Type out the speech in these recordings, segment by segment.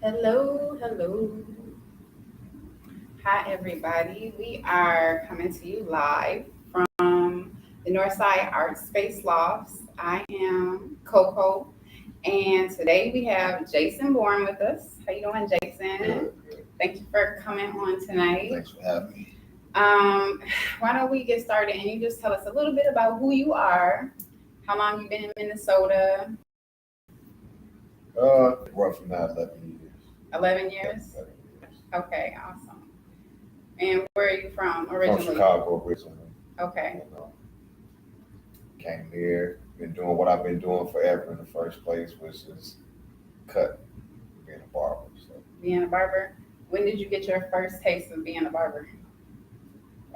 Hello, hello. Hi, everybody. We are coming to you live from the Northside Art Space Lofts. I am Coco, and today we have Jason Bourne with us. How you doing, Jason? Good. Thank you for coming on tonight. Thanks for having me. Um, why don't we get started and you just tell us a little bit about who you are, how long you've been in Minnesota? Roughly now 11 years. 11 years? 11 years. Okay, awesome. And where are you from From originally? Chicago originally. Okay. And, came here, been doing what I've been doing forever in the first place, which is cut, being a barber. So Being a barber. When did you get your first taste of being a barber?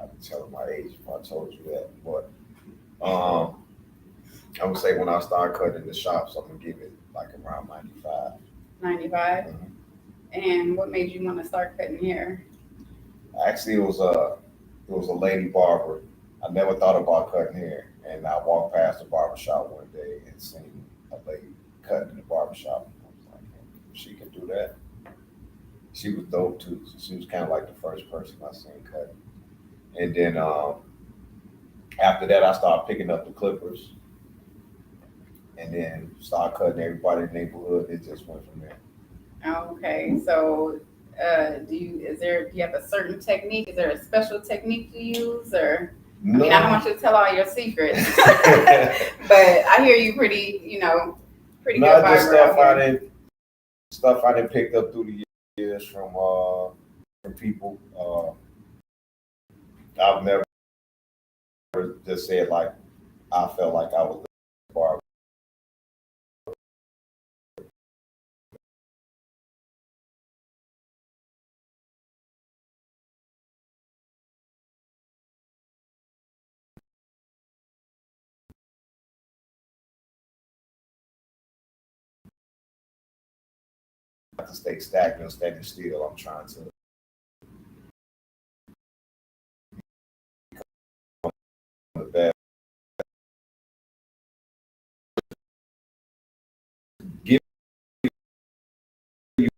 I've been telling my age if I told you that. But I would say when I started cutting in the shops, I'm gonna give it like around 95. 95. Mhm. And what made you want to start cutting hair? Actually, it was a lady barber. I never thought about cutting hair, and I walked past the barber shop one day and seen a lady cutting in the barber shop. I was like, "Hey, if she can do that." She was dope too. So she was kind of like the first person I seen cut. And then after that, I started picking up the clippers, and then started cutting everybody in the neighborhood. It just went from there. Okay. So, do you have a certain technique? Is there a special technique you use, or I mean, I don't No, want you to tell all your secrets, but I hear you pretty, pretty good not just barber out here. stuff I didn't picked up through the years from people. I've never just said like I felt like I was the barber. I have to stay stagnant, standing still. I'm trying to the best. Give you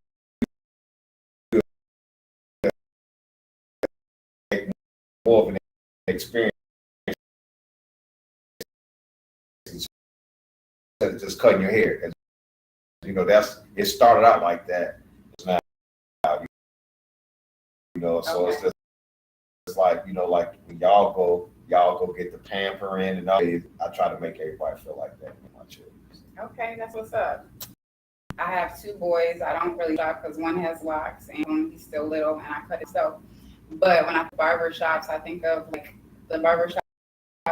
more of an experience instead of just cutting your hair. That's it started out like that. It's now, so Okay. it's like, like when y'all go get the pampering and all. I try to make everybody feel like that with my children. Okay, that's what's up. I have two boys. I don't really shop because one has locks and he's still little and I cut himself. But when I barber shops, I think of like the barber shop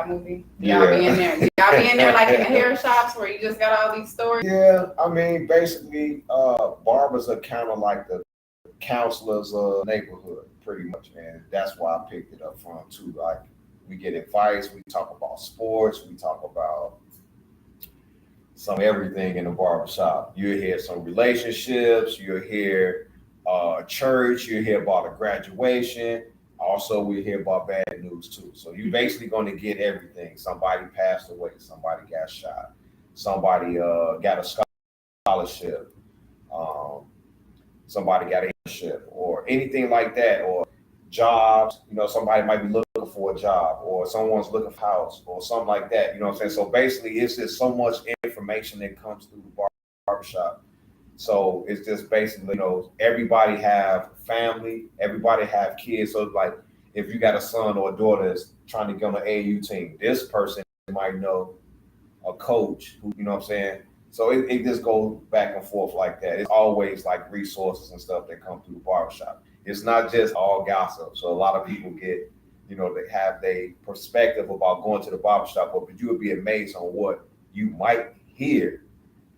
movie. Y'all be in there. Y'all be in there like in the hair shops where you just got all these stores. Yeah, I mean, basically, barbers are kind of like the counselors of the neighborhood, pretty much, and that's why I picked it up from too. Like, we get advice, we talk about sports, we talk about some everything in the barbershop. You hear some relationships, you hear church, you hear about a graduation. Also, we hear about bad news too. So you basically going to get everything. Somebody passed away, somebody got shot, somebody got a scholarship, um, somebody got a internship, or anything like that, or jobs. Somebody might be looking for a job, or someone's looking for a house, or something like that. You know what I'm saying? So basically, it's just so much information that comes through the barbershop. So it's just basically, everybody have family, everybody have kids. So it's like if you got a son or a daughter that's trying to get on the AU team, this person might know a coach who, you know what I'm saying? So it just goes back and forth like that. It's always like resources and stuff that come through the barbershop. It's not just all gossip. So a lot of people get, they have their perspective about going to the barbershop, but you would be amazed on what you might hear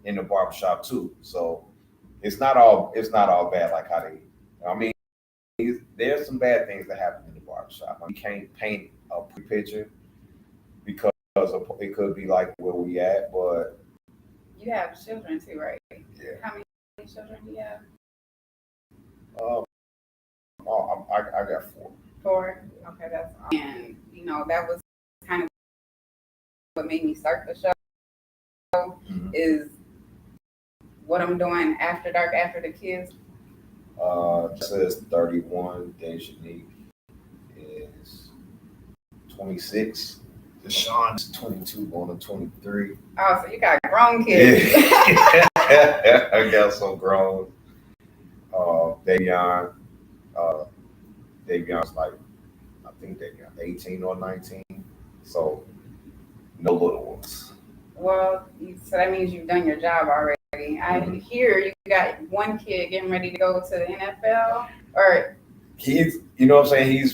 in the barbershop too. So it's not all bad like how they. I mean, there's some bad things that happen in the barbershop. I mean, you can't paint a picture because it could be like where we at, but You have children too, right? yeah. How many children do you have? Um, I got four. Four. Okay, that's awesome. And that was kind of what made me start the show Mhm. is what I'm doing after dark after the kids Says 31. Then Shanique is 26. Deshaun's 22, going to 23. Oh, so you got grown kids. Yeah. I got some grown. Davion. Uh, Davion's like, I think they got 18 or 19. So no little ones. Well, so that means you've done your job already. I hear you got one kid getting ready to go to the NFL, or He's, you know what I'm saying?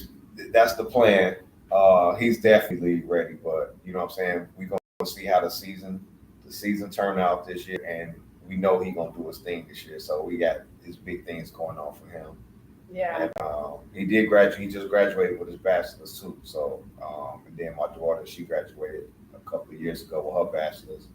That's the plan. He's definitely ready, but you know what I'm saying? We're gonna see how the season turn out this year, and we know he's gonna do his thing this year. So we got his big things going on for him. yeah. And he did graduate. He just graduated with his bachelor's too. So and then my daughter, she graduated a couple of years ago with her bachelor's.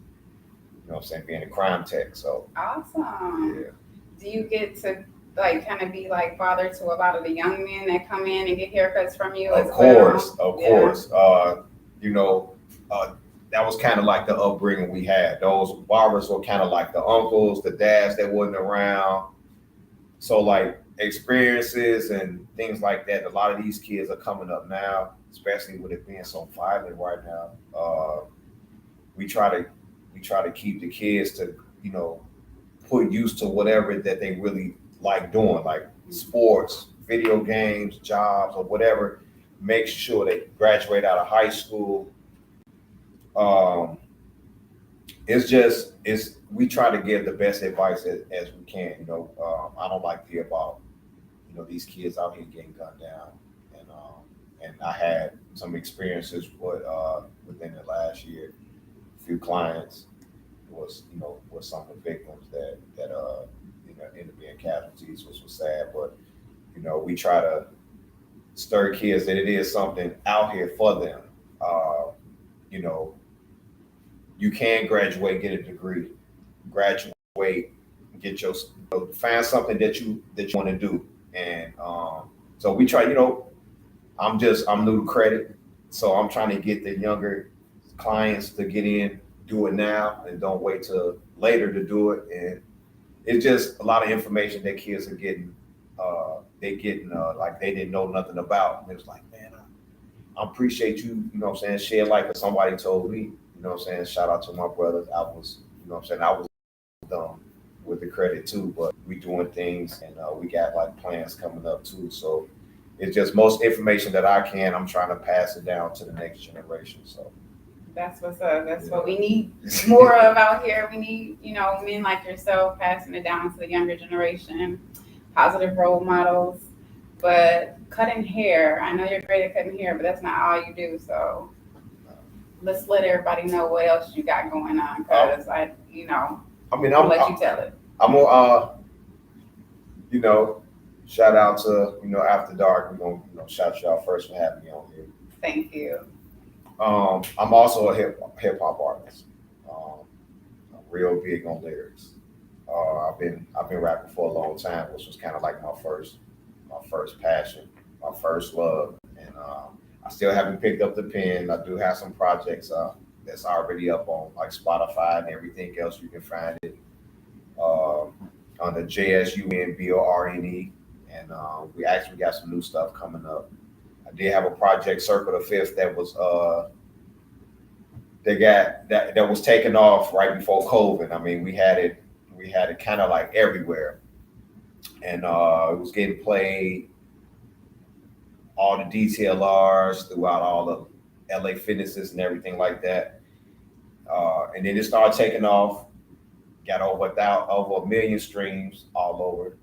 You know what I'm saying? Being a crime tech. So Awesome. yeah. Do you get to like kind of be like father to a lot of the young men that come in and get haircuts from you as Of well? course. You know, that was kind of like the upbringing we had. Those barbers were kind of like the uncles, the dads that wasn't around. So like experiences and things like that. A lot of these kids are coming up now, especially with it being so violent right now. We try to keep the kids to, you know, put used to whatever that they really like doing, like sports, video games, jobs, or whatever. Make sure they graduate out of high school. Um, it's we try to give the best advice as we can. You know, I don't like to hear about, you know, these kids out here getting gunned down, and I had some experiences within the last year. A few clients was some of the victims that ended up being casualties, which was sad. But you know, we try to stir kids that it is something out here for them. You know, you can graduate, get a degree, graduate, get your find something that you want to do, and so we try. You know, I'm new to credit, so I'm trying to get the younger clients to get in, do it now, and don't wait till later to do it. And it's just a lot of information that kids are getting. Like they didn't know nothing about. And it was like, man, I appreciate you. You know what I'm saying? Share like somebody told me. You know what I'm saying? Shout out to my brothers. I was, you know what I'm saying? I was dumb with the credit too, but we doing things, and we got like plans coming up too. So it's just most information that I can. I'm trying to pass it down to the next generation. So That's what's up. That's what we need more of out here. We need, you know, men like yourself passing it down to the younger generation, positive role models. But cutting hair, I know you're great at cutting hair, but that's not all you do. So let's let everybody know what else you got going on, because I mean, I'll let you tell it. I'm gonna, you know, shout out to, you know, After Dark. We're gonna, you know, shout you out first for having me on here. Thank you. I'm also a hip hop artist. I'm real big on lyrics. I've been rapping for a long time, which was kind of like my first passion, my first love, and I still haven't picked up the pen. I do have some projects that's already up on like Spotify and everything else. You can find it on the JSUNBORNE, and we actually got some new stuff coming up. I did have a project, Circle the Fifth, that was that was taken off right before COVID. I mean, we had it kind of like everywhere, and it was getting played all the DTLRs throughout all the LA Fitnesses and everything like that. And then it started taking off, got over a million streams all over.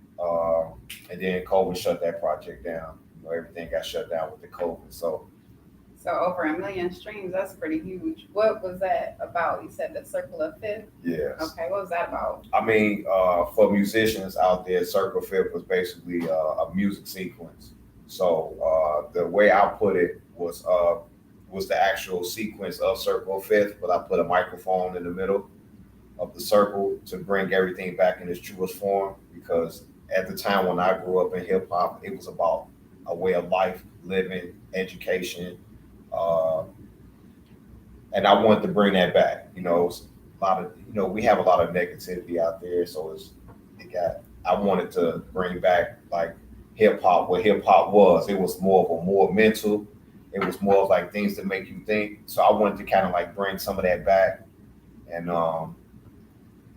And then COVID shut that project down. You know, everything got shut down with the COVID. So over 1 million streams, that's pretty huge. What was that about? You said the Circle of Fifth? yes. Okay, what was that about? I mean, for musicians out there, Circle Fifth was basically a music sequence. So the way I put it was the actual sequence of Circle Fifth, but I put a microphone in the middle of the circle to bring everything back in its truest form. Because at the time when I grew up in hip hop, it was about a way of life, living, education, and I wanted to bring that back. You know, a lot of, you know, we have a lot of negativity out there, so it I wanted to bring back like hip hop, what hip hop was. It was more of a more mental. It was more of like things that make you think. So I wanted to kind of like bring some of that back, and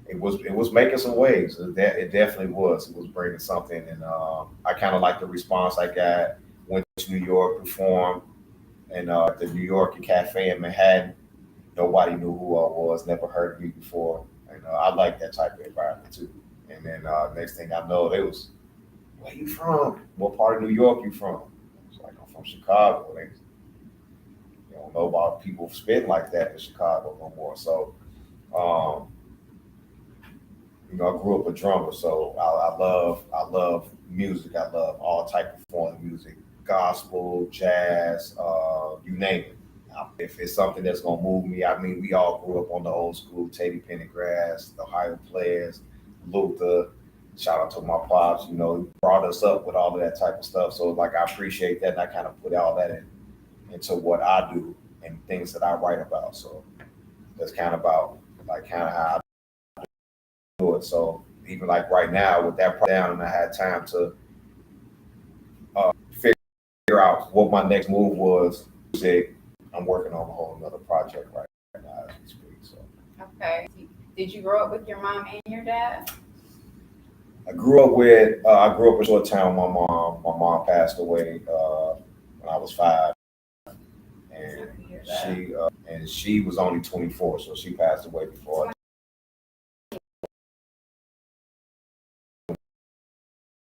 it was making some waves. It definitely was. It was bringing something, and I kind of like the response I got. Went to New York, performed, and at the New York Cafe in Manhattan. Nobody knew who I was, never heard of me before, and I like that type of environment too. And then next thing I know, they was, "Where you from? What part of New York you from?" I was like, "I'm from Chicago." They don't know about people spitting like that in Chicago no more. So um, I grew up a drummer, so I love music. I love all type of form of music, gospel, jazz, you name it. If it's something that's gonna move me, I mean, we all grew up on the old school Teddy Pendergrass, the Ohio Players, Luther. Shout out to my pops, brought us up with all of that type of stuff. So like I appreciate that, and I kind of put all that into what I do and things that I write about. So that's kind of about like kind of how do it. So even like right now with that down, and I had time to figure out what my next move was. Music. I'm working on a whole another project right now as we speak. So Okay. Did you grow up with your mom and your dad? I grew up in a short town. My mom passed away when I was 5, and Sorry to hear that. she was only 24, so she passed away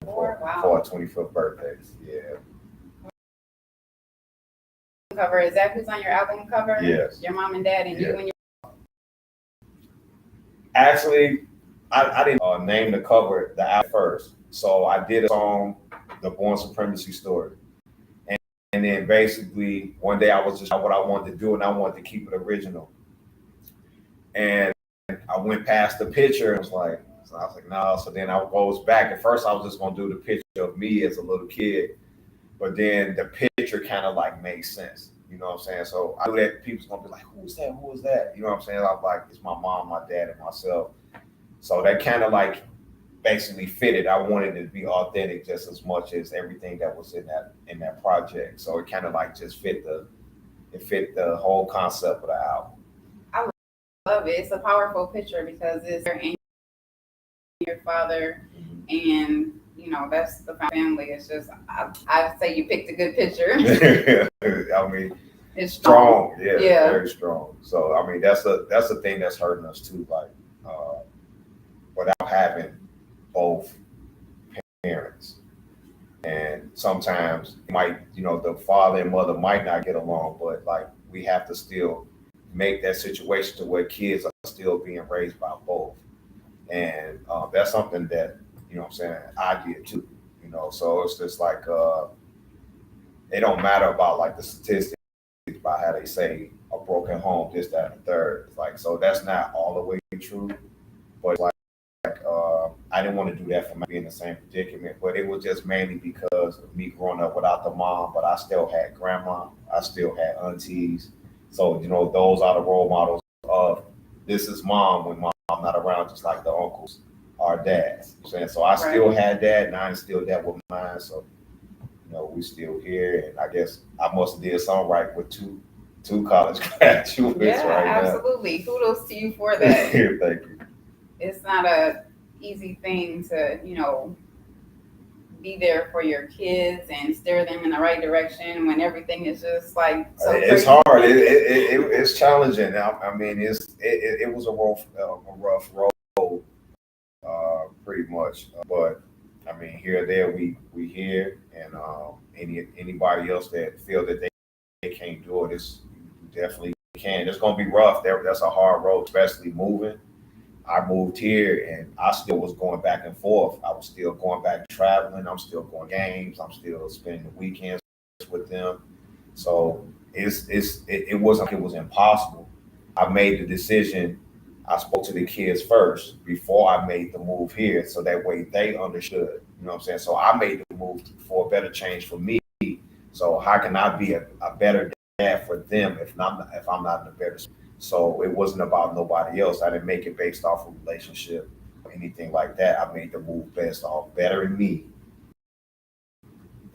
Wow. for her 25th birthday. Yeah. Cover, is that who's on your album cover? Yes. Your mom and dad and you and your. Actually, I didn't name the cover the album first. So I did a song, The Born Supremacy Story. And then basically one day I was just what I wanted to do, and I wanted to keep it original. And I went past the picture and so I was like, no. So then I goes back. At first I was just gonna do the picture of me as a little kid, but then the picture kind of like made sense. You know what I'm saying? So I knew that people's gonna be like, who's that? Who is that? You know what I'm saying? I was like, it's my mom, my dad, and myself. So that kind of like basically fitted. I wanted it to be authentic just as much as everything that was in that project. So it kind of like just fit the whole concept of the album. I love it. It's a powerful picture because it's your father, and that's the family. It's just I say you picked a good picture. I mean, It's strong, yeah, Yeah. very strong. So I mean, that's the thing that's hurting us too. Like without having both parents, and sometimes the father and mother might not get along, but like we have to still make that situation to where kids are still being raised by both, and that's something that what I'm saying I did too. So it's just like it don't matter about like the statistics about how they say a broken home, this, that, and the third. It's like, so that's not all the way true, but like I didn't want to do that for me being in the same predicament, but it was just mainly because of me growing up without the mom, but I still had grandma, I still had aunties. So, those are the role models of this is mom when mom not around, just like the uncles are dads. You know what I'm saying? So I still had that, and I instilled that with mine. So, we still here, and I guess I must have did something right with two college graduates right now. Absolutely. Kudos to you for that. Thank you. It's not a easy thing to, be there for your kids and steer them in the right direction when everything is just like so it's crazy. hard. It's challenging. I mean, it was a rough road, pretty much. But I mean, here or there, we here, and anybody else that feel that they can't do it, you definitely can. It's gonna be rough. That's a hard road, especially moving. I moved here and I still was going back and forth. I was still going back traveling. I'm still going games. I'm still spending the weekends with them. So it wasn't like it was impossible. I made the decision. I spoke to the kids first before I made the move here, so that way they understood. You know what I'm saying? So I made the move for a better change for me. So how can I be a better dad for them if I'm not in a better? So it wasn't about nobody else. I didn't make it based off of relationship. anything like that. I made the move based off bettering me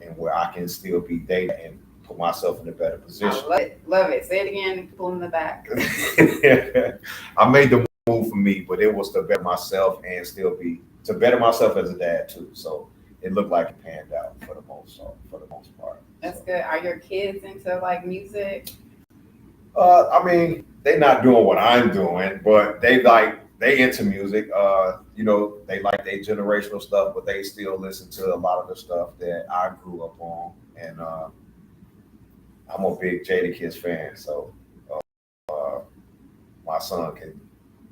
and where I can still be dated and put myself in a better position. I love it. Love it. Say it again. Pull in the back. I made the move for me, but it was to better myself and still be to better myself as a dad too. So it looked like it panned out for the most part. That's good. Are your kids into like music? I mean, they're not doing what I'm doing, but they into music. They like their generational stuff, but they still listen to a lot of the stuff that I grew up on. And I'm a big Jadakiss fan, so my son can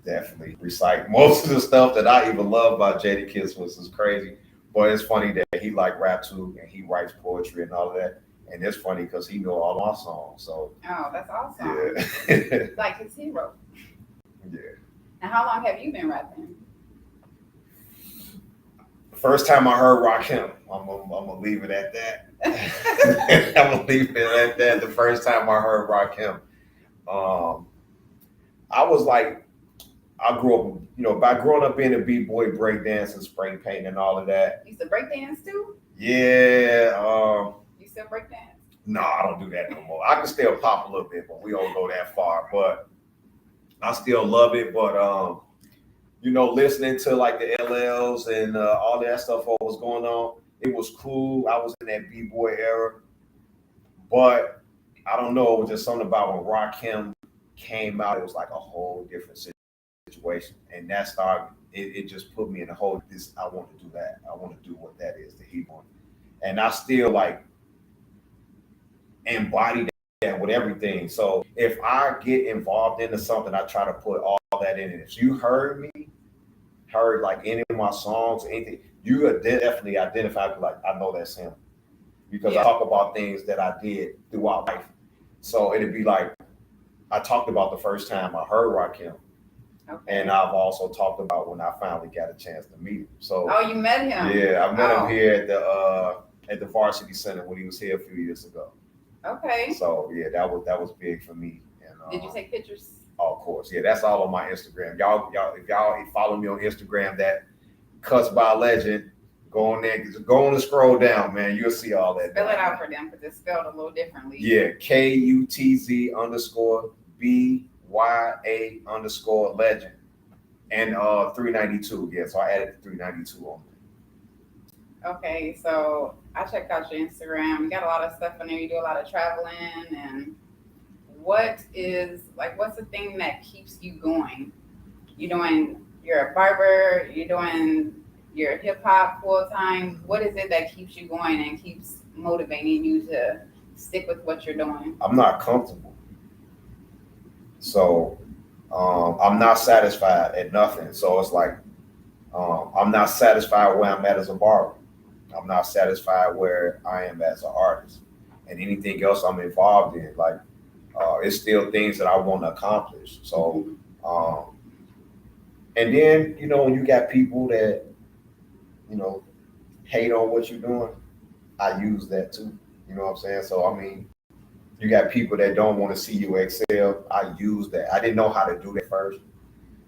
definitely recite most of the stuff that I even love about Jadakiss, which is crazy. But it's funny that he like rap too, and he writes poetry and all of that. And it's funny because he know all my songs. So that's awesome. yeah, Like his hero. yeah. And how long have you been rapping? The first time I heard Rakim, I'm gonna leave it at that. I'm gonna leave it at that. The first time I heard Rakim, I grew up, by growing up being a b-boy, breakdance, and spray painting and all of that. You used to break dance too? Yeah. You still break dance? No, I don't do that no more. I can still pop a little bit, but we don't go that far. But I still love it. But listening to like the LLs and all that stuff, what was going on, it was cool. I was in that b-boy era, but I don't know. It was just something about when Rakim came out. It was like a whole different situation, and that started. It just put me in a whole. I want to do that. I want to do what that is that he wanted, and I still like embody that with everything. So if I get involved into something, I try to put all that in it. If you heard like any of my songs, anything, you would definitely identify like I know that's him because I talk about things that I did throughout life. So it'd be like I talked about the first time I heard Rakim. Okay. And I've also talked about when I finally got a chance to meet him. So you met him? Yeah, I met him here at the Varsity Center when he was here a few years ago. Okay. So yeah, that was big for me. And did you take pictures? Oh, of course, yeah. That's all on my Instagram. If y'all follow me on Instagram, that Cuts by Legend, go on there, just go on and scroll down, man. You'll see all that. Spell it out for them because it's spelled a little differently. Yeah, KUTZ_BYA_legend and 392. Yeah, so I added the 392 on there. Okay, so I checked out your Instagram. You got a lot of stuff on there. You do a lot of traveling. And what's the thing that keeps you going? You're a barber, you're doing your hip hop full time. What is it that keeps you going and keeps motivating you to stick with what you're doing? I'm not comfortable. So I'm not satisfied at nothing. So it's like I'm not satisfied where I'm at as a barber. I'm not satisfied where I am as an artist, and anything else I'm involved in, like it's still things that I want to accomplish. So, and then when you got people that hate on what you're doing, I use that too. You know what I'm saying? So I mean, you got people that don't want to see you excel. I use that. I didn't know how to do that first,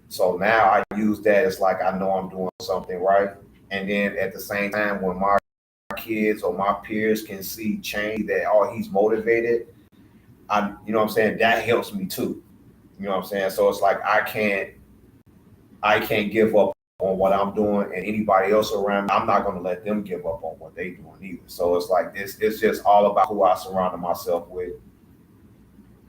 so now I use that as like I know I'm doing something right. And then at the same time, when my kids or my peers can see change that, he's motivated, you know what I'm saying, that helps me too. You know what I'm saying? So it's like I can't give up on what I'm doing, and anybody else around me, I'm not going to let them give up on what they're doing either. So it's like it's just all about who I surround myself with.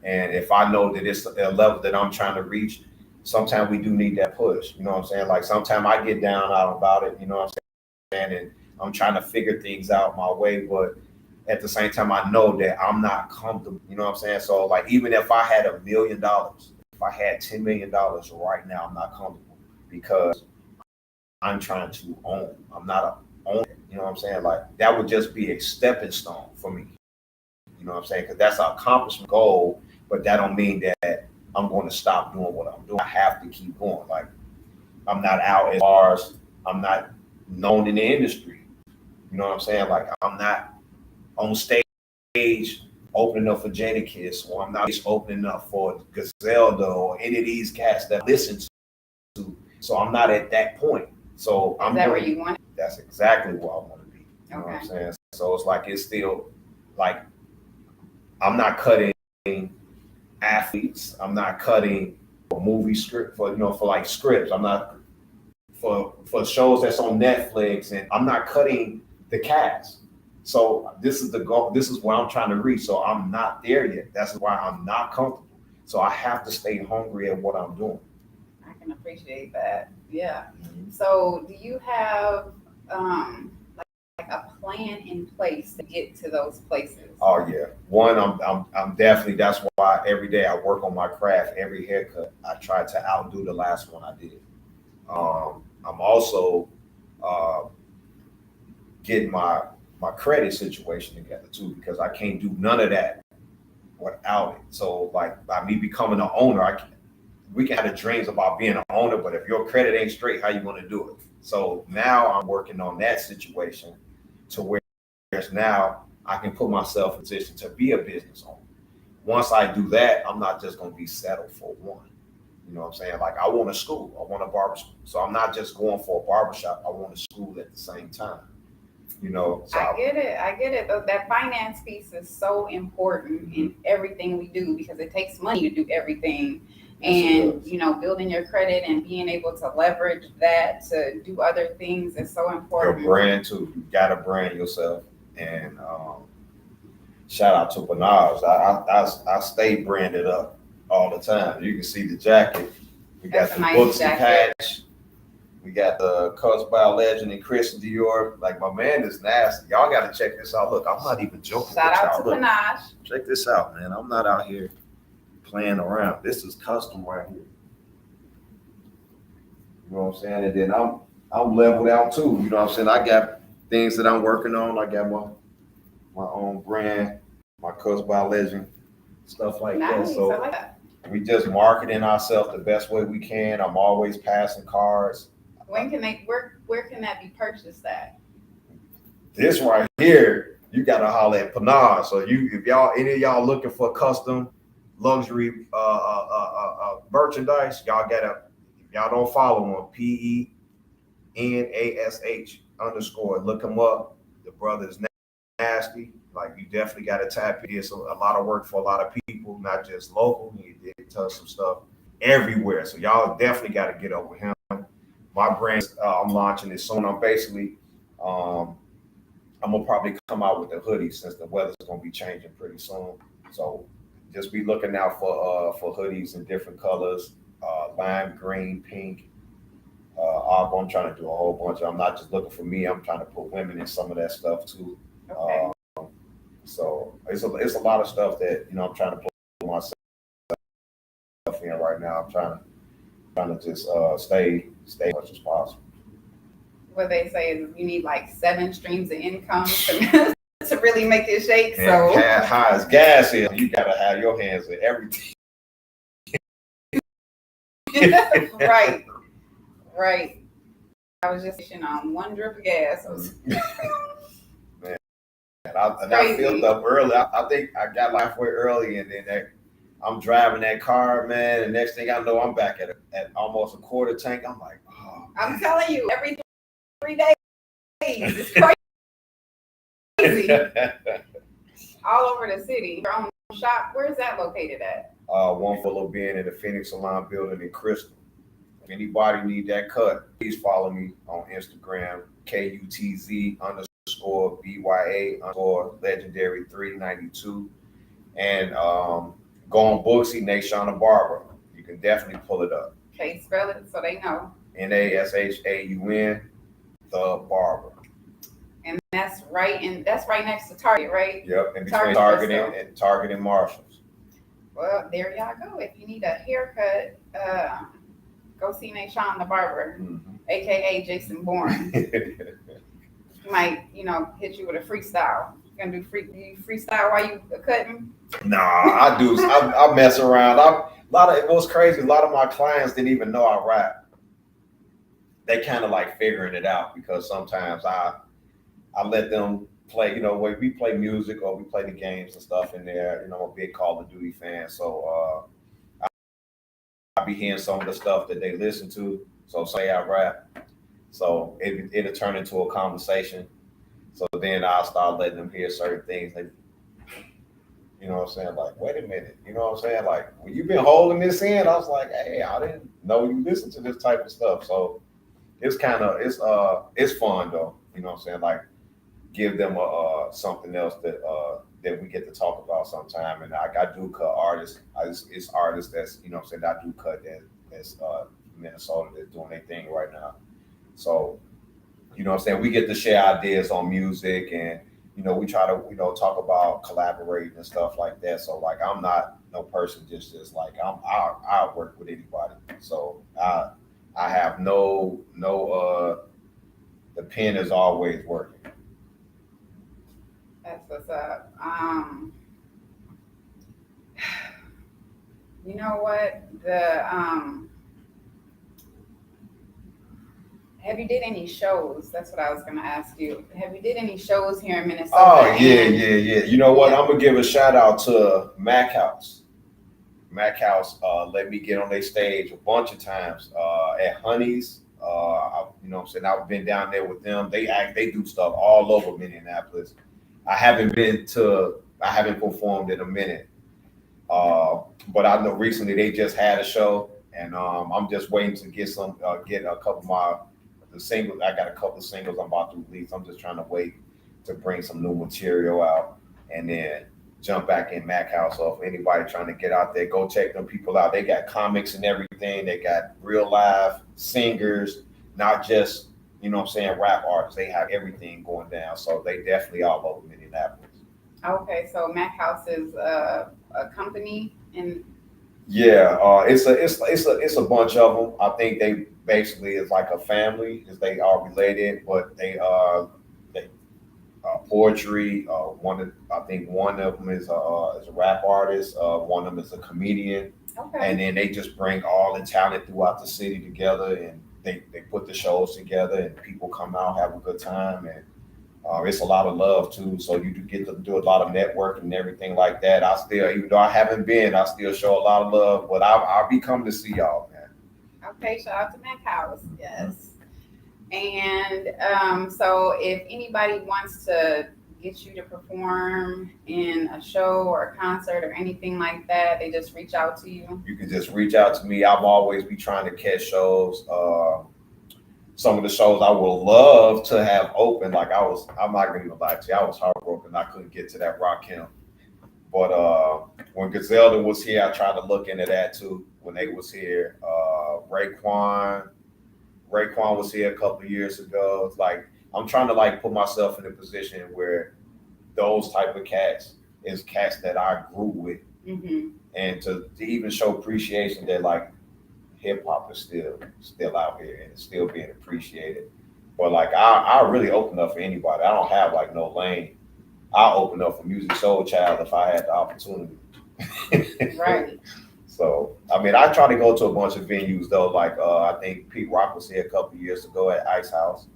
And if I know that it's a level that I'm trying to reach, sometimes we do need that push. You know what I'm saying? Like sometimes I get down out about it, you know what I'm saying? And I'm trying to figure things out my way, but at the same time, I know that I'm not comfortable. You know what I'm saying? So like, even if I had $1 million, if I had $10 million right now, I'm not comfortable because I'm trying to own. I'm not an owner. You know what I'm saying? Like that would just be a stepping stone for me. You know what I'm saying? Because that's an accomplishment goal, but that don't mean that I'm going to stop doing what I'm doing. I have to keep going. Like I'm not out as far as I'm not known in the industry. You know what I'm saying? Like I'm not on stage opening up for Jadakiss, or I'm not opening up for Gazelda or any of these cats that I listen to. So I'm not at that point. So Is that where you want it? That's exactly where I want to be. You know what I'm Okay. saying? So it's like it's still like I'm not cutting athletes. I'm not cutting a movie script for like scripts. I'm not for shows that's on Netflix, and I'm not cutting the cast. So this is the goal. This is where I'm trying to reach. So I'm not there yet. That's why I'm not comfortable. So I have to stay hungry at what I'm doing. I can appreciate that. Yeah. Mhm. So, do you have like a plan in place to get to those places? Oh yeah. One, I'm definitely. That's why every day I work on my craft. Every haircut, I try to outdo the last one I did. I'm also uh, getting my credit situation together too, because I can't do none of that without it. So like by me becoming an owner, we can have the dreams about being an owner, but if your credit ain't straight, how you going to do it? So now I'm working on that situation to where now I can put myself in a position to be a business owner. Once I do that, I'm not just going to be settled for one. You know what I'm saying? Like I want a school, I want a barber school. So I'm not just going for a barbershop. I want a school at the same time. So I get it. I get it. That finance piece is so important in everything we do because it takes money to do everything. And building your credit and being able to leverage that to do other things is so important. Your brand too. You gotta brand yourself. And shout out to Bernard's. I stay branded up all the time. You can see the jacket. We got the nice books and patch. We got the Cuts by a Legend and Christian Dior. Like my man is nasty. Y'all got to check this out. Look, I'm not even joking. Shout out to Panache. Check this out, man. I'm not out here playing around. This is custom right here. You know what I'm saying? And then I'm leveled out too. You know what I'm saying? I got things that I'm working on. I got my own brand, my Cuts by a Legend, stuff like that. So I like that. We just marketing ourselves the best way we can. I'm always passing cards. When can where can that be purchased at? This right here, you gotta holler at Panache. So if any of y'all looking for custom luxury merchandise, y'all gotta, if y'all don't follow him on PENASH_. Look him up. The brother's nasty. Like you definitely gotta tap in. It's a lot of work for a lot of people, not just local. He did touch some stuff everywhere. So y'all definitely gotta get up with him. My brand, I'm launching it soon. I'm basically, I'm gonna probably come out with the hoodie since the weather's gonna be changing pretty soon. So just be looking out for hoodies in different colors, lime green, pink, aqua. I'm trying to do a whole bunch. I'm not just looking for me. I'm trying to put women in some of that stuff too. Okay. So it's a lot of stuff that I'm trying to put myself in right now. I'm trying to just stay as much as possible. What they say is you need like 7 streams of income to really make it shake. And so high as gas is, you gotta have your hands in everything. Right. I was just on 1 drip of gas. Man, I filled up early. I think I got halfway early, and then I'm driving that car, man. And next thing I know, I'm back at almost a quarter tank. I'm like, oh. I'm telling you, every 3 days, it's crazy. All over the city. Your own shop. Where is that located at? One full of being in the Phoenix Salon building in Crystal. If anybody need that cut, please follow me on Instagram, KUTZ_BYA_legendary392. And go on Booksy, Nashana Barber. You can definitely pull it up. Okay, spell it so they know. NASHAUN, the Barber. And that's right next to Target, right? Yep, in between Target and Marshalls. Well, there y'all go. If you need a haircut, go see Nashawn the Barber, aka Jason Bourne. He might, hit you with a freestyle. You gonna do freestyle while you cutting? Nah, I do. I mess around. It was crazy. A lot of my clients didn't even know I rap. They kind of like figuring it out because sometimes I let them play. We play music or we play the games and stuff in there. I'm a big Call of Duty fan, so I be hearing some of the stuff that they listen to. So say I rap, So it'll turn into a conversation. So then I'll start letting them hear certain things. Like, you know what I'm saying? Like, wait a minute. You know what I'm saying? Like, when you've been holding this in, I was like, hey, I didn't know you listen to this type of stuff. So it's fun though. You know what I'm saying? Like, give them something else that we get to talk about sometime. And I do cut artists. It's artists that's, you know what I'm saying, I do cut that's Minnesota that's doing their thing right now. So, you know what I'm saying, we get to share ideas on music, and we try to, talk about collaborating and stuff like that. So like, I'm not no person just like I work with anybody. So I have no the pen is always working. That's what's up. You know what? Have you did any shows? That's what I was gonna ask you. Have you did any shows here in Minnesota? Oh yeah. You know what? I'm gonna give a shout out to Mac House. Mac House let me get on their stage a bunch of times at Honey's. You know what I'm saying? I've been down there with them. They do stuff all over Minneapolis. I haven't performed in a minute. But I know recently they just had a show, and I'm just waiting to get a couple of the singles. I got a couple of singles I'm about to release. I'm just trying to wait to bring some new material out, and then jump back in Mac House. So if anybody trying to get out there, go check them people out. They got comics and everything. They got real live singers, not just, you know what I'm saying, rap artists. They have everything going down. So they definitely all over Minneapolis. Okay, so Mac House is a company, and Yeah, it's a bunch of them. I think they basically is like a family, because they are related, but they poetry. I think one of them is a rap artist. One of them is a comedian, okay, and then they just bring all the talent throughout the city together, and they put the shows together, and people come out, have a good time, and it's a lot of love too. So you do get to do a lot of networking and everything like that. I still, even though I haven't been, I still show a lot of love. But I'll be coming to see y'all, man. okay. Shout out to Mac House, yes. And so if anybody wants to get you to perform in a show or a concert or anything like that, they just reach out to you. You can just reach out to me. I'm always be trying to catch shows. Some of the shows I would love to have open, like I'm not gonna even lie to you, I was heartbroken I couldn't get to that Rock Him. But when Griselda was here, I tried to look into that too. When they was here, Raekwon was here a couple of years ago. It's like, I'm trying to like put myself in a position where those type of cats is cats that I grew with, Mm-hmm. and to even show appreciation that like hip hop is still out here and it's still being appreciated. But like, I really open up for anybody. I don't have like no lane. I open up for Music Soul Child if I had the opportunity. Right. So I mean, I try to go to a bunch of venues though. Like I think Pete Rock was here a couple of years ago at Ice House.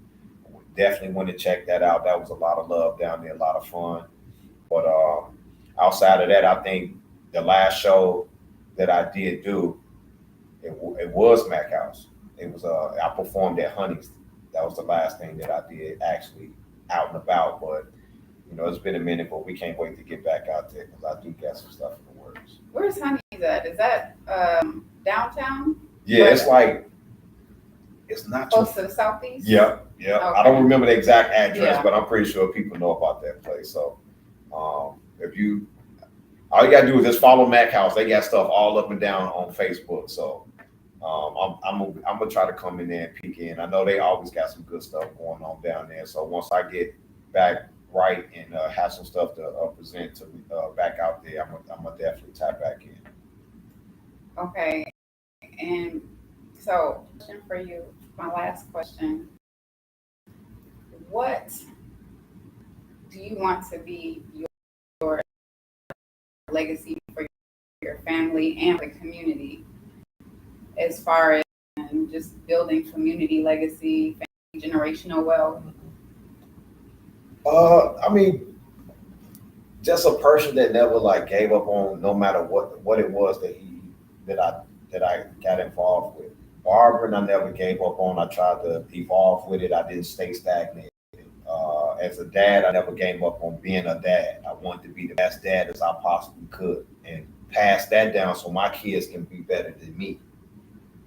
Definitely want to check that out. That was a lot of love down there, a lot of fun. But outside of that, I think the last show that I did do, it was Mac House. It was I performed at Honey's. That was the last thing that I did actually out and about. But it's been a minute, but we can't wait to get back out there because I do got some stuff in the works. Where's Honey's at? Is that downtown? Yeah, it's like, it's not Close to the southeast? Yeah. Okay. I don't remember the exact address, Yeah. but I'm pretty sure people know about that place. So if you, all you gotta do is just follow Mac House. They got stuff all up and down on Facebook. So I'm gonna try to come in there and peek in. I know they always got some good stuff going on down there. So once I get back right and have some stuff to present to back out there, I'm gonna definitely tap back in. Okay. And so, question for you, my last question. What do you want to be your legacy for your family and the community, as far as just building community legacy, family, generational wealth? I mean, just a person that never like gave up on, no matter what it was that I got involved with. Barbering, I never gave up on. I tried to evolve with it. I didn't stay stagnated. As a dad, I never gave up on being a dad. I wanted to be the best dad as I possibly could and pass that down so my kids can be better than me.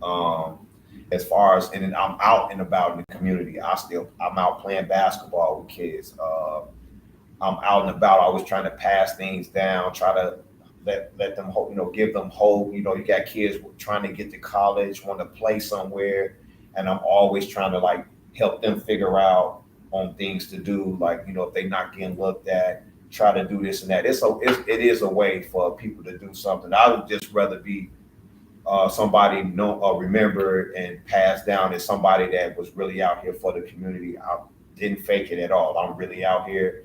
Um, as far as, and then I'm out and about in the community. I'm out playing basketball with kids. I'm out and about, always trying to pass things down, try to let them hope, give them hope. You got kids trying to get to college, want to play somewhere, and I'm always trying to like help them figure out on things to do, like if they're not getting looked at, try to do this and that. It is a way for people to do something. I would just rather be somebody remembered and passed down as somebody that was really out here for the community. I didn't fake it at all. I'm really out here.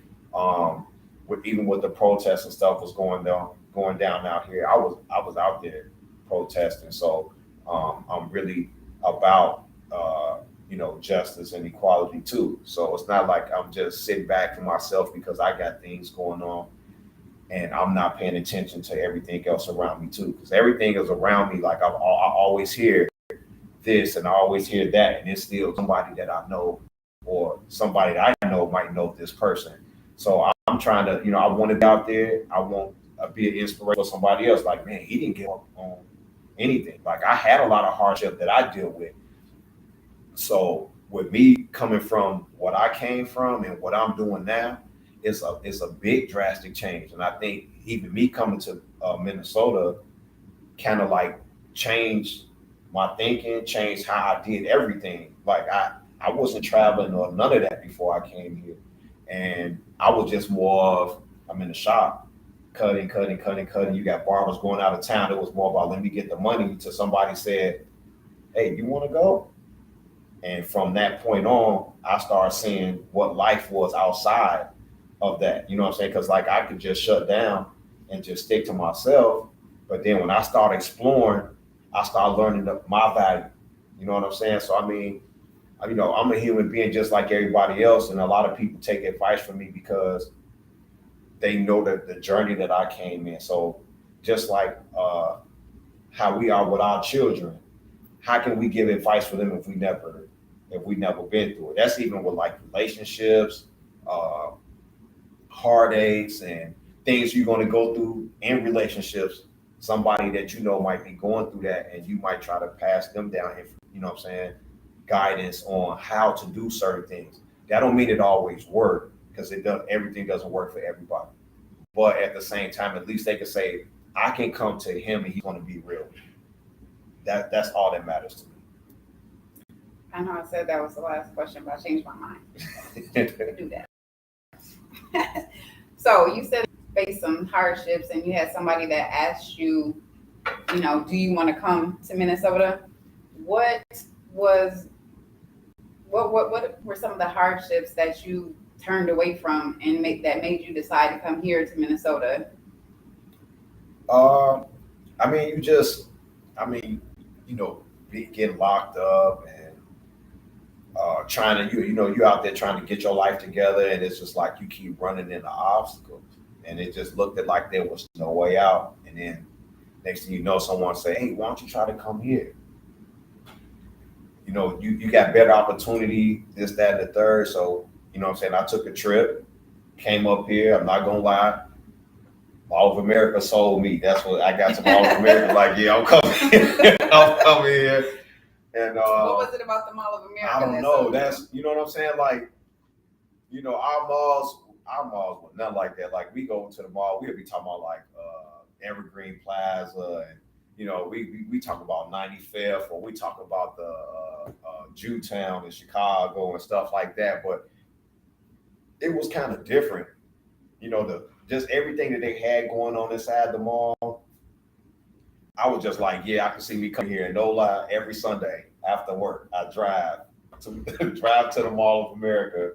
Even with the protests and stuff was going down out here. I was out there protesting. So I'm really about justice and equality too. So it's not like I'm just sitting back for myself because I got things going on and I'm not paying attention to everything else around me too. Because everything is around me. Like I always hear this and I always hear that, and it's still somebody that I know or somebody that I know might know this person. So I'm trying to, I want to be out there. I want to be an inspiration for somebody else. Like, man, he didn't give up on anything. Like I had a lot of hardship that I deal with. So with me coming from what I came from and what I'm doing now, it's a big drastic change. And I think even me coming to Minnesota kind of like changed my thinking, changed how I did everything. Like I wasn't traveling or none of that before I came here. And I was just more of, I'm in the shop, cutting. You got barbers going out of town. It was more about let me get the money to somebody said, hey, you want to go? And from that point on, I started seeing what life was outside of that. You know what I'm saying? Because like I could just shut down and just stick to myself. But then when I started exploring, I started learning my value. You know what I'm saying? So I mean, I'm a human being just like everybody else, and a lot of people take advice from me because they know that the journey that I came in. So just like how we are with our children, how can we give advice for them if we never been through it? That's even with like relationships, uh, heartaches, and things you're going to go through in relationships. Somebody that might be going through that, and you might try to pass them down. If you know what I'm saying, guidance on how to do certain things. That don't mean it always work because it does. Everything doesn't work for everybody. But at the same time, at least they can say, I can come to him and he's going to be real. That's all that matters to I know I said that was the last question, but I changed my mind. me. Do that. So you said you faced some hardships and you had somebody that asked you, do you want to come to Minnesota? What was what were some of the hardships that you turned away from and that made you decide to come here to Minnesota? Um, I mean, I mean, getting locked up and trying to, you're out there trying to get your life together, and it's just like you keep running into obstacles, and it just looked like there was no way out. And then next thing you know, someone say, "Hey, why don't you try to come here?" You got better opportunity, this, that, and the third. So, what I'm saying? I took a trip, came up here. I'm not gonna lie. Mall of America sold me. That's what I got to Mall of America. Like, yeah, I'm coming. I'm coming here. And What was it about the Mall of America? I don't know. That's what I'm saying. Like, our malls were nothing like that. Like we go to the mall, we'll be talking about like Evergreen Plaza, and we talk about 95th, or we talk about the Jewtown in Chicago and stuff like that. But it was kind of different. The just everything that they had going on inside the mall. I was just like, yeah, I can see me come here, and no lie, every Sunday after work, I drive to drive to the Mall of America.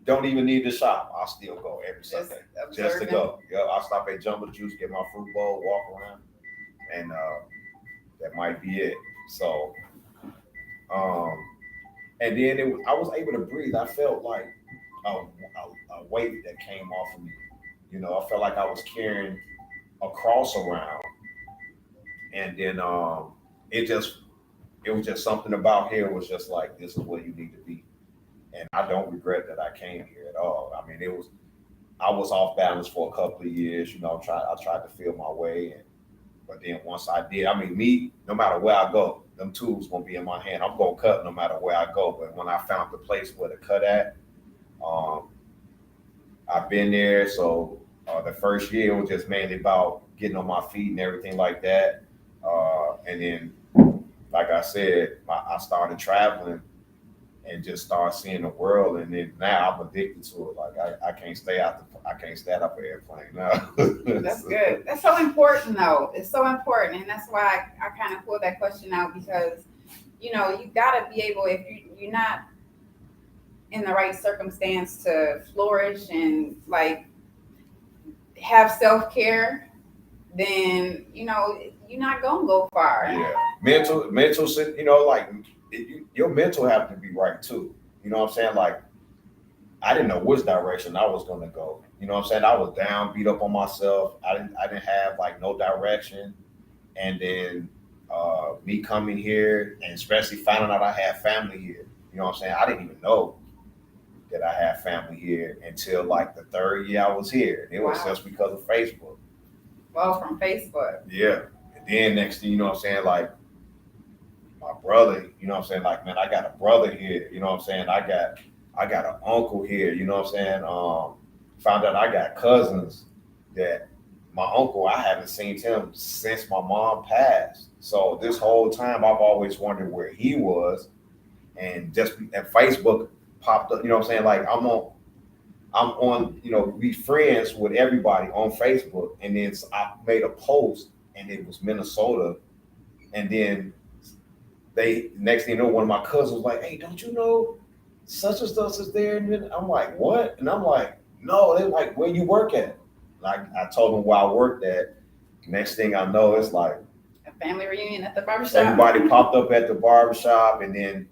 Don't even need to shop. I'll still go every Sunday just to go. Yeah, I'll stop at Jumbo Juice, get my fruit bowl, walk around, and that might be it. So, and then I was able to breathe. I felt like a weight that came off of me. I felt like I was carrying a cross around, and then it just it was just something about here was just like, this is where you need to be. And I don't regret that I came here at all. I mean, I was off balance for a couple of years, I tried to feel my way. But then once I did, I mean, me, no matter where I go, them tools gonna be in my hand. I'm gonna cut no matter where I go. But when I found the place where to cut at, um, I've been there. So the first year was just mainly about getting on my feet and everything like that. And then, like I said, I started traveling and just start seeing the world. And then now I'm addicted to it. Like I can't stay I can't stand up an airplane now. That's good. That's so important, though. It's so important, and that's why I kind of pulled that question out because, you gotta be able, if you're not in the right circumstance to flourish and like have self-care, then you're not gonna go far. Yeah, mental, like your mental have to be right too. You know what I'm saying? Like I didn't know which direction I was gonna go. You know what I'm saying? I was down, beat up on myself. I didn't have like no direction. And then me coming here and especially finding out I had family here. You know what I'm saying? I didn't even know that I had family here until like the third year I was here. It was just because of Facebook. Well, from Facebook. Yeah. And then next thing you know what I'm saying, like my brother, you know what I'm saying? Like, man, I got a brother here, you know what I'm saying? I got an uncle here, you know what I'm saying? Found out I got cousins that my uncle, I haven't seen him since my mom passed. So this whole time I've always wondered where he was. And Facebook popped up, you know what I'm saying? Like I'm on, we friends with everybody on Facebook. And then I made a post and it was Minnesota. And then next thing you know, one of my cousins was like, hey, don't you know such and such is there? And I'm like, what? And I'm like, no. They're like, where you work at? Like I told them where I worked at. Next thing I know, it's like a family reunion at the barbershop. Everybody popped up at the barbershop and then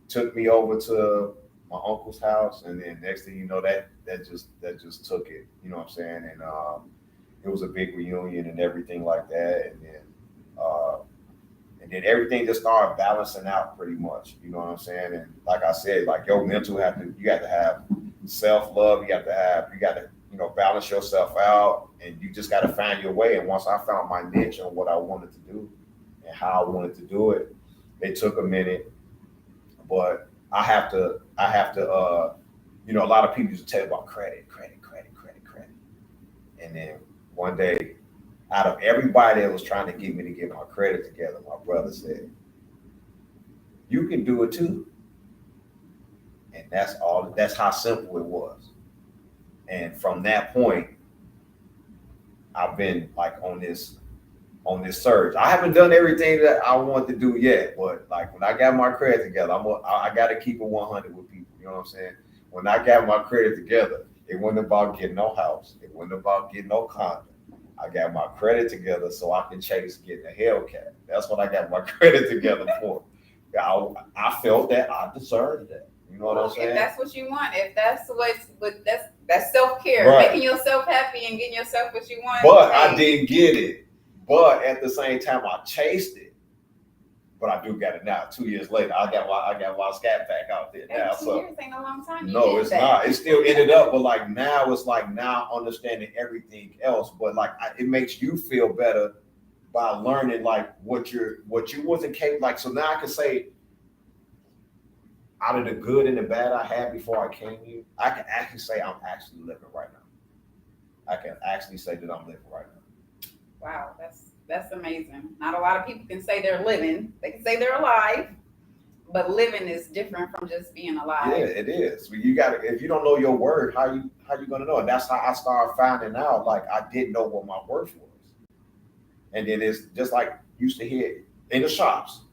took me over to my uncle's house. And then next thing you know, that just took it. You know what I'm saying? And it was a big reunion and everything like that. And then everything just started balancing out pretty much. You know what I'm saying? And like I said, like your mental you got to have self-love. You got to balance yourself out, and you just got to find your way. And once I found my niche on what I wanted to do and how I wanted to do it, it took a minute, but I have to, a lot of people used to tell about credit. And then one day, out of everybody that was trying to get me to get my credit together, my brother said, you can do it too. And that's how simple it was. And from that point, I've been like on this surge. I haven't done everything that I want to do yet, but like when I got my credit together, I got to keep it 100 with people. You know what I'm saying? When I got my credit together, it wasn't about getting no house. It wasn't about getting no condo. I got my credit together so I can chase getting a Hellcat. That's what I got my credit together for. I felt that I deserved that. You know what I'm saying? If that's what you want, if that's that's self-care, right. Making yourself happy and getting yourself what you want. But I didn't get it. But at the same time, I chased it. But I do got it now. 2 years later, I got my scat back out there now. 2 years ain't a long time. No, it's not. It still ended up, but like now it's like now understanding everything else. But like it makes you feel better by learning like what you wasn't capable. Like so now I can say, out of the good and the bad I had before I came here, I can actually say I'm actually living right now. I can actually say that I'm living right now. Wow, that's amazing. Not a lot of people can say they're living. They can say they're alive, but living is different from just being alive. Yeah, it is. You got if you don't know your worth, how you gonna know? And that's how I started finding out. Like I didn't know what my worth was, and then it's just like used to hear in the shops,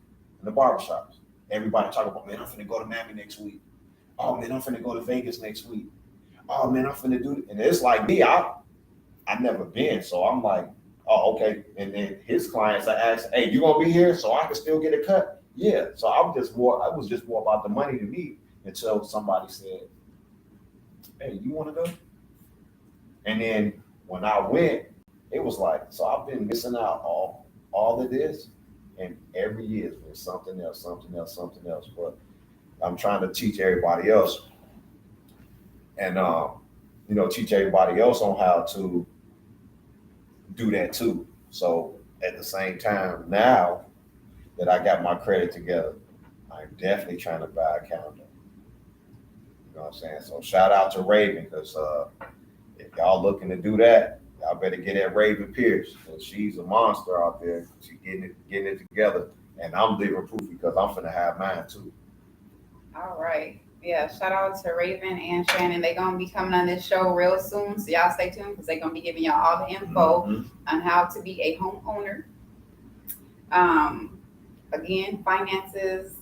in the barber shops. Everybody talk about, man, I'm finna go to Miami next week. Oh man, I'm finna go to Vegas next week. Oh man, I'm finna do it. And it's like me, I've never been, so I'm like, oh, okay. And then his clients, I asked, hey, you gonna be here so I can still get a cut? Yeah. So I was just more about the money to me until somebody said, hey, you wanna go? And then when I went, it was like, so I've been missing out all of this. And every year it's been something else, something else, something else. But I'm trying to teach everybody else and teach everybody else on how to do that too. So at the same time, now that I got my credit together, I'm definitely trying to buy a calendar. You know what I'm saying? So shout out to Raven because if y'all looking to do that, y'all better get at Raven Pierce because she's a monster out there. She's getting it together, and I'm living proof because I'm finna have mine too. All right. Yeah, shout out to Raven and Shannon. They're going to be coming on this show real soon. So y'all stay tuned because they're going to be giving y'all all the info on how to be a homeowner. Again, finances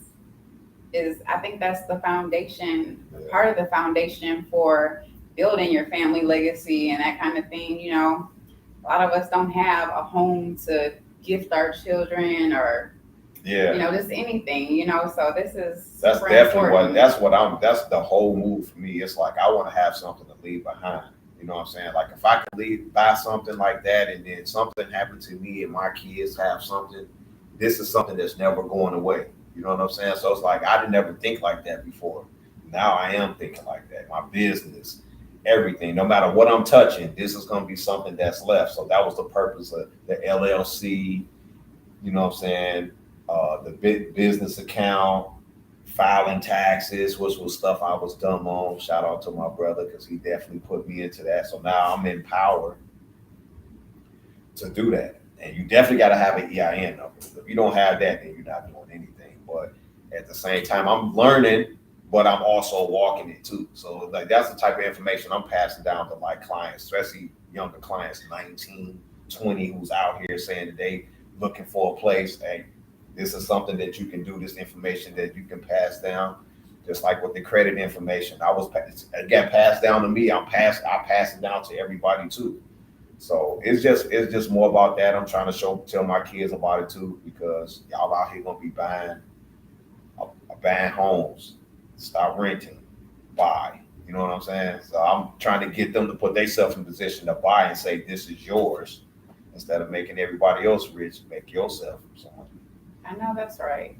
is, I think that's the foundation, part of the foundation for building your family legacy and that kind of thing. You know, a lot of us don't have a home to gift our children or just anything, so that's definitely that's the whole move for me. It's like I want to have something to leave behind. You know what I'm saying? Like if I could buy something like that and then something happened to me and my kids have something, this is something that's never going away. You know what I'm saying? So it's like I didn't never think like that before. Now I am thinking like that. My business, everything, no matter what I'm touching, this is going to be something that's left. So that was the purpose of the LLC. You know what I'm saying? The business account, filing taxes, which was stuff I was dumb on. Shout out to my brother because he definitely put me into that. So now I'm empowered to do that. And you definitely got to have an EIN number. If you don't have that, then you're not doing anything. But at the same time, I'm learning, but I'm also walking it too. So like that's the type of information I'm passing down to like clients, especially younger clients, 19, 20, who's out here saying that they looking for a place. Hey, this is something that you can do, this information that you can pass down. Just like with the credit information, again passed down to me. I pass it down to everybody too. So it's just more about that. I'm trying to tell my kids about it too, because y'all out here gonna be buying homes, stop renting, buy. You know what I'm saying? So I'm trying to get them to put themselves in position to buy and say this is yours, instead of making everybody else rich, make yourself. So. I know that's right.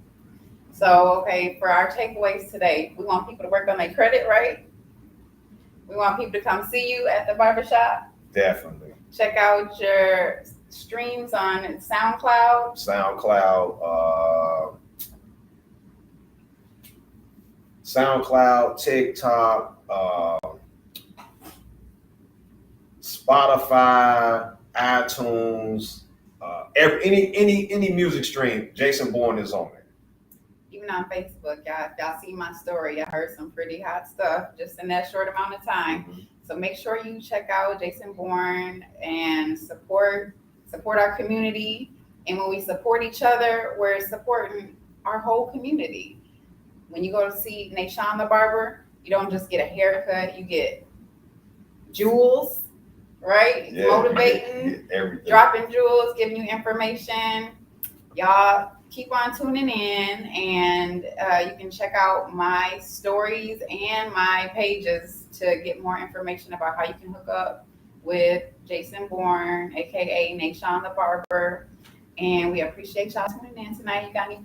So, okay, for our takeaways today, we want people to work on their credit, right? We want people to come see you at the barbershop. Definitely. Check out your streams on SoundCloud, TikTok, Spotify, iTunes, any music stream. Jason Bourne is on there. Even on Facebook, y'all see my story. I heard some pretty hot stuff just in that short amount of time. Mm-hmm. So make sure you check out Jason Bourne and support our community. And when we support each other, we're supporting our whole community. When you go to see Nashawn the barber, you don't just get a haircut, you get jewels, right? Yeah, motivating, dropping jewels, giving you information. Y'all keep on tuning in, and you can check out my stories and my pages to get more information about how you can hook up with Jason Bourne, aka Nashawn the barber. And we appreciate y'all tuning in tonight. You got any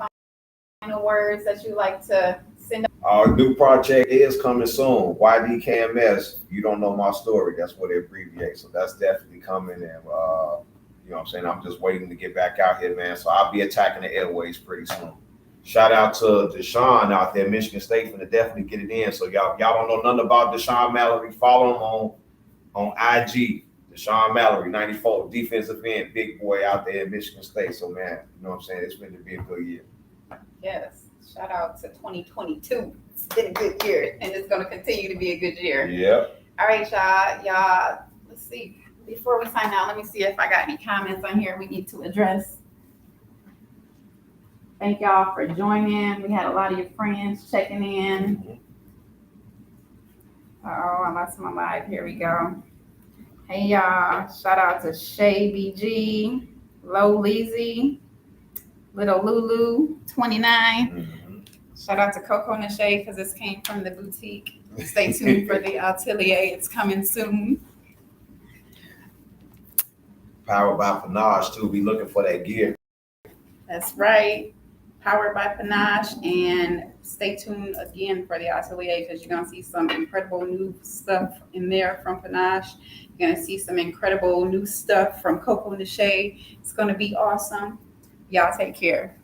final words that you like to send? Our new project is coming soon. YDKMS. You don't know my story. That's what it abbreviates. So that's definitely coming. And you know what I'm saying? I'm just waiting to get back out here, man. So I'll be attacking the airways pretty soon. Shout out to Deshaun out there, Michigan State, finna definitely get it in. So y'all don't know nothing about Deshaun Mallory. Follow him on IG. Deshaun Mallory, 94, defensive end, big boy out there in Michigan State. So man, you know what I'm saying? It's going to be a good year. Yes. Shout out to 2022. It's been a good year, and it's going to continue to be a good year. Yeah. All right, y'all. Let's see. Before we sign out, let me see if I got any comments on here we need to address. Thank y'all for joining. We had a lot of your friends checking in. Mm-hmm. I lost my live. Here we go. Hey, y'all. Shout out to Shay BG, Low Leezy, Little Lulu 29. Mm-hmm. Shout out to Coco and Shay because this came from the boutique. Stay tuned for the atelier. It's coming soon. Powered by Panage too. Be looking for that gear. That's right. Powered by Panache. And stay tuned again for the atelier because you're going to see some incredible new stuff in there from Panache. You're going to see some incredible new stuff from Coco and the Shade. It's going to be awesome. Y'all take care.